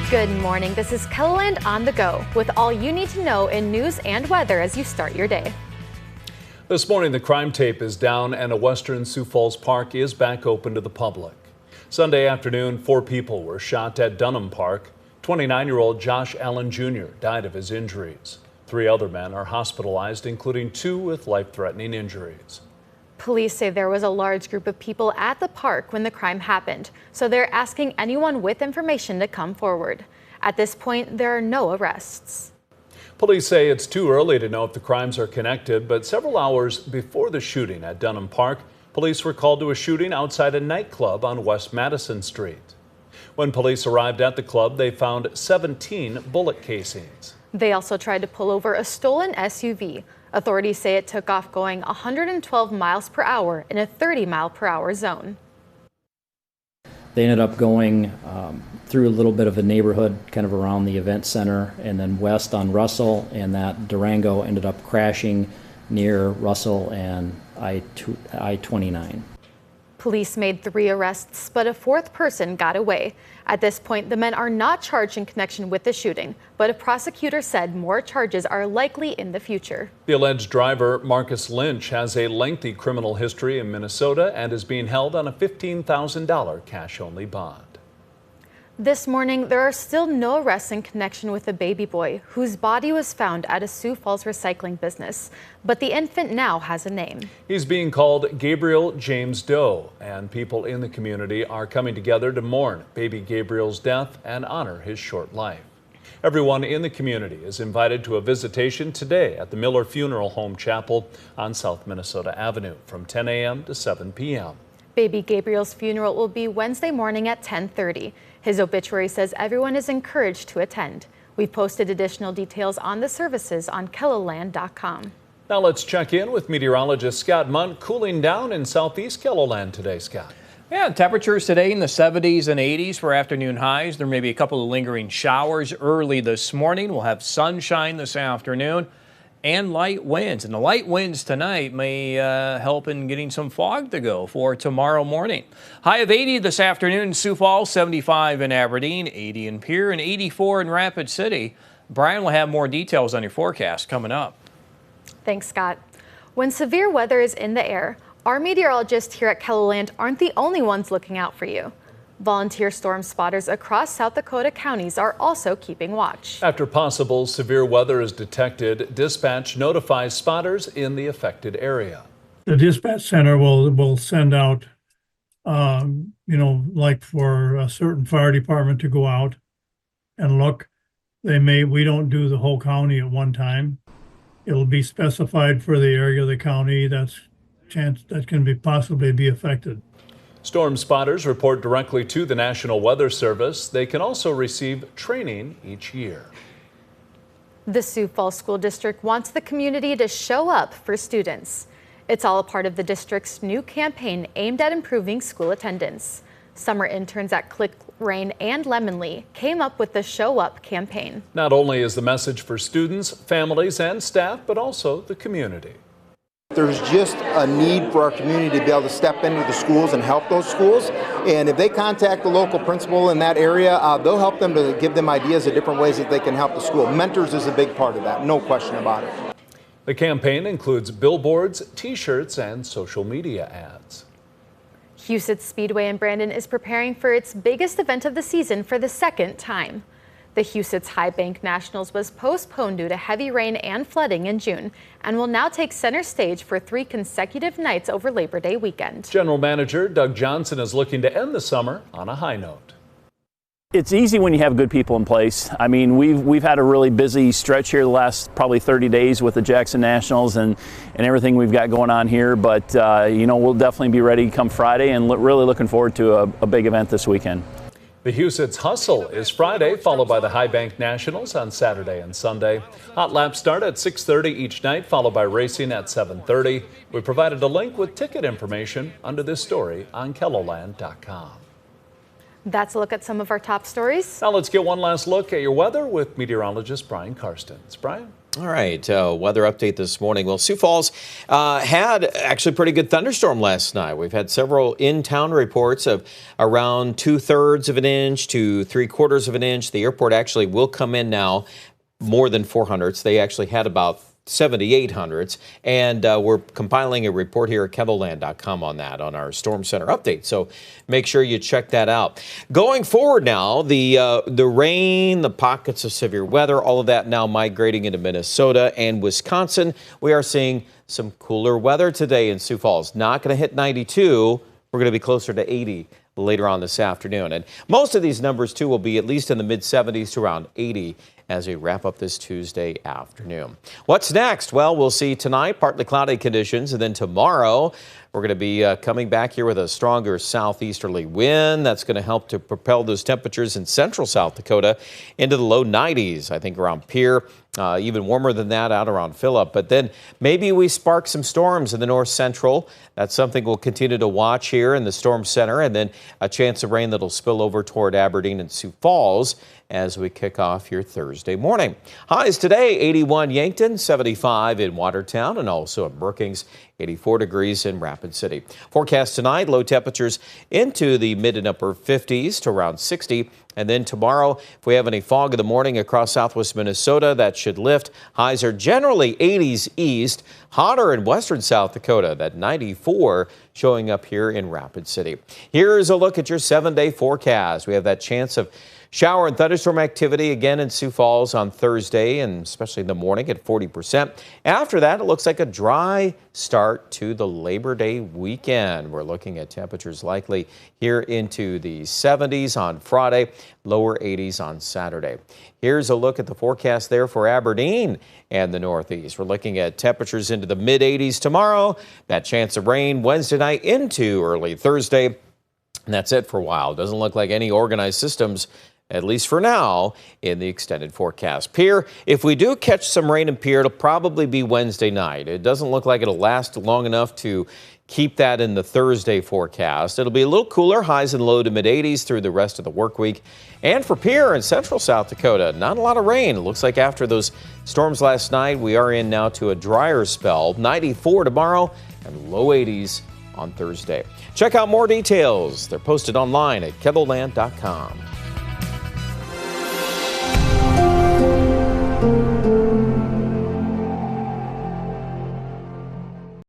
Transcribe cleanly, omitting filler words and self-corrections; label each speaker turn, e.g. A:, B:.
A: Good morning. This is KELOLAND On the Go with all you need to know in news and weather as you start your day.
B: This morning, the crime tape is down and a Western Sioux Falls park is back open to the public. Sunday afternoon, 4 people were shot at Dunham Park. 29-year-old Josh Allen Jr. died of his injuries. 3 other men are hospitalized, including 2 with life-threatening injuries.
A: Police say there was a large group of people at the park when the crime happened, so they're asking anyone with information to come forward. At this point, there are no arrests.
B: Police say it's too early to know if the crimes are connected, but several hours before the shooting at Dunham Park, police were called to a shooting outside a nightclub on West Madison Street. When police arrived at the club, they found 17 bullet casings.
A: They also tried to pull over a stolen SUV. Authorities say it took off going 112 miles per hour in a 30-mile-per-hour zone.
C: They ended up going through a little bit of a neighborhood, kind of around the event center, and then west on Russell, and that Durango ended up crashing near Russell and I-29.
A: Police made 3 arrests, but a 4th person got away. At this point, the men are not charged in connection with the shooting, but a prosecutor said more charges are likely in the future.
B: The alleged driver, Marcus Lynch, has a lengthy criminal history in Minnesota and is being held on a $15,000 cash-only bond.
A: This morning, there are still no arrests in connection with a baby boy whose body was found at a Sioux Falls recycling business. But the infant now has a name. He's
B: being called Gabriel James Doe, and people in the community are coming together to mourn baby Gabriel's death and honor his short life. Everyone in the community is invited to a visitation today at the Miller Funeral Home Chapel on South Minnesota Avenue from 10 a.m. to 7 p.m.
A: Baby Gabriel's funeral will be Wednesday morning at 10:30. His obituary says everyone is encouraged to attend. We've posted additional details on the services on KELOLAND.com.
B: Now let's check in with meteorologist Scott Munt. Cooling down in southeast KELOLAND today, Scott.
D: Yeah, temperatures today in the 70s and 80s for afternoon highs. There may be a couple of lingering showers early this morning. We'll have sunshine this afternoon and light winds. And the light winds tonight may help in getting some fog to go for tomorrow morning. High of 80 this afternoon in Sioux Falls, 75 in Aberdeen, 80 in Pierre, and 84 in Rapid City. Brian will have more details on your forecast coming up.
A: Thanks, Scott. When severe weather is in the air, our meteorologists here at KELOLAND aren't the only ones looking out for you. Volunteer storm spotters across South Dakota counties are also keeping watch.
B: After possible severe weather is detected, dispatch notifies spotters in the affected area.
E: The dispatch center will send out, like for a certain fire department to go out and look. We don't do the whole county at one time. It'll be specified for the area of the county that can possibly be affected.
B: Storm spotters report directly to the National Weather Service. They can also receive training each year.
A: The Sioux Falls School District wants the community to show up for students. It's all a part of the district's new campaign aimed at improving school attendance. Summer interns at Click, Rain, and Lemonly came up with the Show Up campaign.
B: Not only is the message for students, families, and staff, but also the community.
F: There's just a need for our community to be able to step into the schools and help those schools. And if they contact the local principal in that area, they'll help them to give them ideas of different ways that they can help the school. Mentors is a big part of that, no question about it.
B: The campaign includes billboards, t-shirts, and social media ads.
A: Hoon Speedway in Brandon is preparing for its biggest event of the season for the 2nd time. The Hoon High Bank Nationals was postponed due to heavy rain and flooding in June and will now take center stage for 3 consecutive nights over Labor Day weekend.
B: General Manager Doug Johnson is looking to end the summer on a high note.
G: It's easy when you have good people in place. I mean, we've had a really busy stretch here the last probably 30 days with the Jackson Nationals and everything we've got going on here. But, we'll definitely be ready come Friday and really looking forward to a big event this weekend.
B: The Housat's Hustle is Friday, followed by the High Bank Nationals on Saturday and Sunday. Hot laps start at 6:30 each night, followed by racing at 7:30. We provided a link with ticket information under this story on KELOLAND.com.
A: That's a look at some of our top stories.
B: Now let's get one last look at your weather with meteorologist Brian Karstens. Brian?
H: All right, weather update this morning. Well, Sioux Falls had actually pretty good thunderstorm last night. We've had several in-town reports of around 2/3 of an inch to 3/4 of an inch. The airport actually will come in now more than 400s. They actually had about 7,800s, and we're compiling a report here at KELOLAND.com on that, on our Storm Center update. So make sure you check that out. Going forward now, the rain, the pockets of severe weather, all of that now migrating into Minnesota and Wisconsin. We are seeing some cooler weather today in Sioux Falls. Not going to hit 92. We're going to be closer to 80 later on this afternoon. And most of these numbers, too, will be at least in the mid-70s to around 80 as we wrap up this Tuesday afternoon. What's next? Well, we'll see tonight, partly cloudy conditions, and then tomorrow we're going to be coming back here with a stronger southeasterly wind. That's going to help to propel those temperatures in central South Dakota into the low 90s, I think around Pierre. Even warmer than that out around Phillip. But then maybe we spark some storms in the north central. That's something we'll continue to watch here in the Storm Center, and then a chance of rain that'll spill over toward Aberdeen and Sioux Falls as we kick off your Thursday morning. Highs today, 81 Yankton, 75 in Watertown, and also in Brookings, 84 degrees in Rapid City. Forecast tonight, low temperatures into the mid and upper 50s to around 60. And then tomorrow, if we have any fog in the morning across southwest Minnesota, that should lift. Highs are generally 80s east, hotter in western South Dakota, that 94 showing up here in Rapid City. Here's a look at your 7-day forecast. We have that chance of shower and thunderstorm activity again in Sioux Falls on Thursday, and especially in the morning at 40%. After that, it looks like a dry start to the Labor Day weekend. We're looking at temperatures likely here into the 70s on Friday, lower 80s on Saturday. Here's a look at the forecast there for Aberdeen and the Northeast. We're looking at temperatures into the mid-80s tomorrow, that chance of rain Wednesday night into early Thursday. And that's it for a while. Doesn't look like any organized systems, at least for now, in the extended forecast. Pierre, if we do catch some rain in Pierre, it'll probably be Wednesday night. It doesn't look like it'll last long enough to keep that in the Thursday forecast. It'll be a little cooler, highs in low to mid-80s through the rest of the work week. And for Pierre in central South Dakota, not a lot of rain. It looks like after those storms last night, we are in now to a drier spell. 94 tomorrow and low 80s on Thursday. Check out more details. They're posted online at KELOLAND.com.